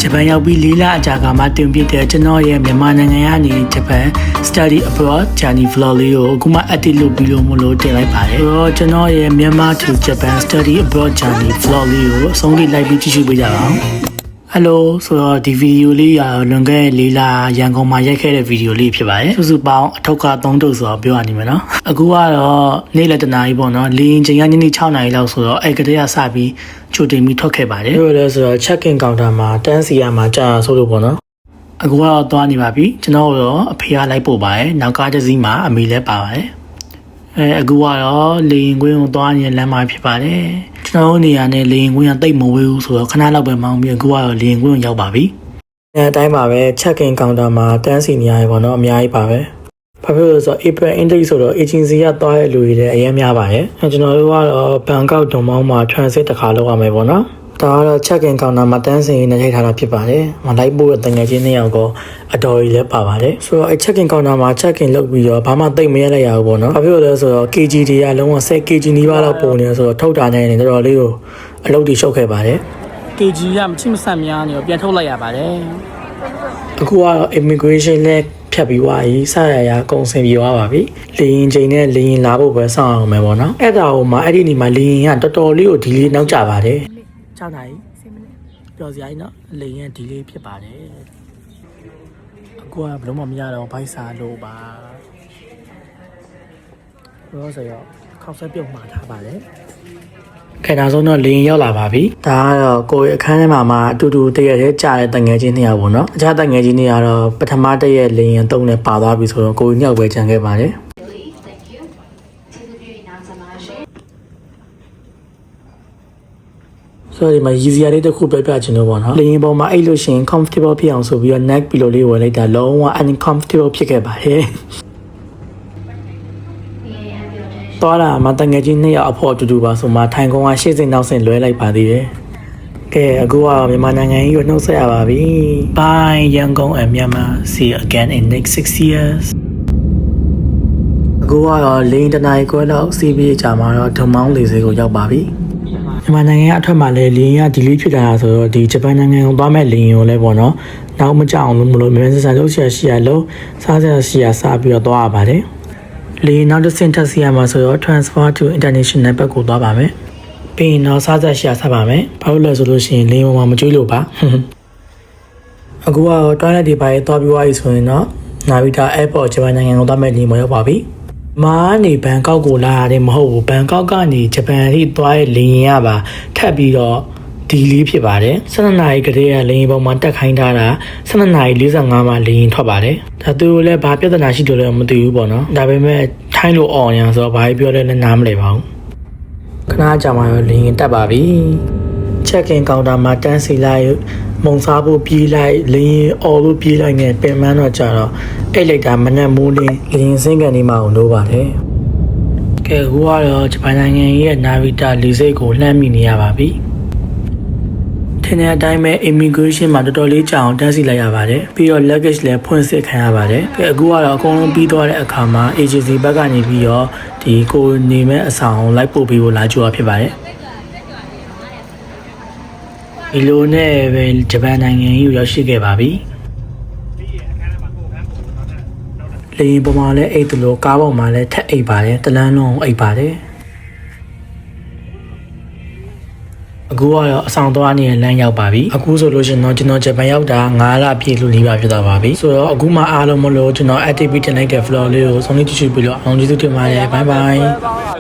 ဂျပန်ရောက်ပြီး၄လအကြာကမှတင်ပြတဲ့ကျွန်တော်ရဲ့မြန်မာနိုင်ငံကနေဂျပန် study abroad journey vlog လေးကိုအခုမှ edit လုပ်ပြီးလို့မလို့တင်လိုက်ပါတယ်ဆိုတော့ကျွန်တော်ရဲ့ Myanmar to Japan study abroad journey vlog လေးကိုအဆုံးထိလိုက်ပြီးကြည့်ရှုပေးကြပါဦးHello ဆိုတော့ဒီဗီဒီယိုလေးကလွန်ခဲ့တဲ့၄လရန်ကုန်မှာရိုက်ခဲ့တဲ့ဗီဒီယိုလေးဖြစ်ပါတယ်စုစုပေါင်းအထောက်က3တုပ်ဆိုတော့ပြောရနေမယ်နော်အခုကတော့နေ့လယ်တနာရီပေါ့နော်လေရင်ချိန်ကညနေ6နာရီလောက်ဆိုတော့အဲ့ကတည်းကစပြီးချိုတင်ပြီးထွက်ခဲ့ပါတယ်ပြောလဲဆိုတော့ check in counter မှာတန်းစီရမှာကြာဆိုလို့ပေါ့နော်အခုကတော့သွားနေပါပြီကျွန်တော်တို့အဖေကလိုက်ပို့ပါတယ်နောက်ကားတစ်စီးမှာအမေလည်းပါပါတယ်အခုကတော့လေရင်ကွင်းကိုသွားနေတဲ့လမ်းမဖြစ်ပါတယ်ကျွန်တော်နေရာနဲ့လေရင်ကွင်းကတိတ်မဝေးဘူးဆိုတော့ခဏလောက်ပဲမောင်းပြီးအခုကတော့လေရင်ကွင်းကိုရောက်ပါပြီအတိုင်းပါပဲ check in counter မှာတန်းစီနေရတယ်ပေါ့နော်အများကြီးပါပဲဘာဖြစ်လို့ဆိုတော့ April Index ဆိုတော့ agency ကသွားတဲ့လူတွေလည်းအများများပါတယ်ကျွန်တော်တို့ကတော့ဘန်ကောက်ဒုံမောင်းမှာ transit တစ်ခါလုပ်ရမယ်ပေါ့နော်ဒါကတော့ check in counter မှာတန်းစီနေထိုင်ထားတာဖြစ်ပါတယ်။မလိုက်ဖို့တငယ်ချင်း2ယောက်ကအတော်ကြီးလည်းပါပါတယ်။ဆိုတော့check in counter မှာ check in လုပ်ပြီးတော့ဘာမှသိမ့်မရလိုက်ရဘူးပေါ့နော်။ဘာဖြစ်လို့လဲဆိုတော့ kg တွေကလုံးဝ10 kg နီးပါးလောက်ပုံနေဆိုတော့ထုတ်တာနဲ့တော်တော်လေးကိုအလုပ်တွေရှုပ်ခဲ့ပါတယ်။ kg ကမချိမဆန့်များနေတော့ပြန်ထုတ်လိုက်ရပါတယ်။အခုကတော့ immigration နဲ့ဖြတ်ပြီးသွားပြီစရရအကုန်ဆင်ပြေသွားပါပြီလေရင်ချိန်နဲ့လေရင်လာဖို့ပဲစောင့်အောင်မယ်ပေါ့နော်အဲ့ဒါဟိုမှာအဲ့ဒီနေမှာလေရင်ကတော်တော်လေးကိုဒီလေးနောက်ကျပါတယ်6နာရီ10မိနစ်ပျော်စရာကြီးနော်လေရင်ဒီလေးဖြစ်ပါတယ်အခုကဘလုံးမမရတော့ဘိုက်စာလို့ပါရောဆိုရောခောက်ဆက်ပြုတ်မှာထားပါတယ်ခဲဒါဆုံးတော့လေရင်ရောက်လာပါပြီဒါကတော့ကိုယ်အခန်းထဲမှာအတူတူတရက်တည်းကြာတဲ့တငယ်ချင်း2ယောက်ပေါ့နော်အခြားတငယ်ချင်းတွေကတော့ပထမတရက်လေရင်3နဲ့ပါသွားပြီဆိုတော့ကိုယ်ညောက်ပဲကြံခဲ့ပါတယ်ဆိုတော့ဒီမှာရည်စရာလေးတစ်ခုပြပြချင်လို့ပေါ့နော်လေရင်ပေါ်မှာအဲ့လို့ရှိရင် comfortable ဖြစ်အောင်ဆိုပြီးတော့ neck pillow လေးဝယ်လိုက်တာလုံးဝ uncomfortable ဖြစ်ခဲ့ပါတယ်သွားတာမှတငယ်ချင်း2ယောက်အဖို့အတူတူပါဆိုမှထိုင်ကုန်းကရှေ့စင်နောက်စင်လွဲလိုက်ပါသေးတယ်ကဲအခုကမြန်မာနိုင်ငံကြီးကိုနှုတ်ဆက်ရပါပြီ Bye Yangon and Myanmar see you again in next 6 years အခုကတော့လေရင်တနာရီခွဲလောက်စီးပြီးကြာမှာတော့ဒုံမောင်းလေဆေးကိုရောက်ပါပြီမြန်မာနိုင်ငံအထက်မှာလည်းလေရင်ကဒီလေးဖြစ်လာတာဆိုတော့ဒီဂျပန်နိုင်ငံကိုသွားမဲ့လေရင်ကိုလည်းပေါ့နော်နောက်မကြောက်အောင်လို့မြန်မာစစ်စာလုပ်ရှာရှိရလို့စားစရာရှိရစားပြီးတော့သွားရပါတယ်လေရင်နောက်တစ်ဆင့်ထပ်စီရမှာဆိုတော့ transfer to international ဘက်ကိုသွားပါမယ်ပြီးရင်တော့စားစရာရှိရစားပါမယ်ဘာလို့လဲဆိုလို့ရှိရင်လေရင်မှာမကြွေးလို့ပါအခုကတော့ toilet တွေပါရေးသွားပြီးသွားပြီဆိုရင်တော့နာဗီတာ airport ဂျပန်နိုင်ငံကိုသွားမဲ့လေရင်မှာရောက်ပါပြီမာနေဘန်ကောက်ကိုလာရတယ်မဟုတ်ဘူးဘန်ကောက်ကနေဂျပန်ထိသွားရဲ့လေရင်ကပါထပ်ပြီးတော့ဒီလေးဖြစ်ပါတယ်12နာရီကတည်းကလေရင်ပေါ်မှာတက်ခိုင်းထားတာ12နာရီ45မှာလေရင်ထွက်ပါတယ်ဒါသူလည်းဘာပြဿနာရှိတယ်လဲမသိဘူးပေါ့နော်ဒါပေမဲ့ထိုင်းလို့អော်ညာဆိုတော့ဘာပြောလဲလည်းနားမလည်ပါဘူးခဏကြာမှရောလေရင်တက်ပါပြီ check in counter မှာတန်းစီလိုက်မုံစားဖို့ပြေးလိုက်လေရင်អော်လို့ပြေးလိုက်နဲ့ပင်မတော့ကြာတော့အိတ်လိုက်တာမနဲ့မိုးလင်းလေရင်စင်းကန်နေမှအောင်လို့ပါတယ်ကဲအခုကတော့ဂျပန်နိုင်ငံရဲ့နာဗီတာလေဆိပ်ကိုလှမ်းမိနေရပါပြီထင်းတဲ့အတိုင်းပဲ immigration မှာတော်တော်လေးကြာအောင်တန်းစီလိုက်ရပါတယ်ပြီးတော့ luggage လည်းဖွင့်စစ်ခံရပါတယ်ကဲအခုကတော့အကုန်လုံးပြီးသွားတဲ့အခါမှာ agency ဘက်ကနေပြီးတော့ဒီကိုနေမဲ့အဆောင်လိုက်ပို့ပြီးဖို့လာကြိုးရဖြစ်ပါတယ်ဒီလိုနဲ့ပဲဂျပန်နိုင်ငံကြီးကိုရောက်ရှိခဲ့ပါပြီလေရင်ပေါ်မှာလည်းအိတ်တယ်လို့ကားပေါ်မှာလည်းထက်အိတ်ပါတယ်တလန်းလုံးအိတ်ပါတယ်အခုကတော့အဆောင်သွားနေတဲ့လမ်းရောက်ပါပြီအခုဆိုလို့ရှိရင်တော့ကျွန်တော်ဂျပန်ရောက်တာ9လပြည့်လို့နေပါဖြစ်သွားပါပြီဆိုတော့အခုမှအားလုံးမလို့ကျွန်တော် activity တင်လိုက်တဲ့ vlog လေးကိုဆုံးဖြတ်ကြည့်ပြီးလို့အောင်ကျေးဇူးတင်ပါတယ် bye bye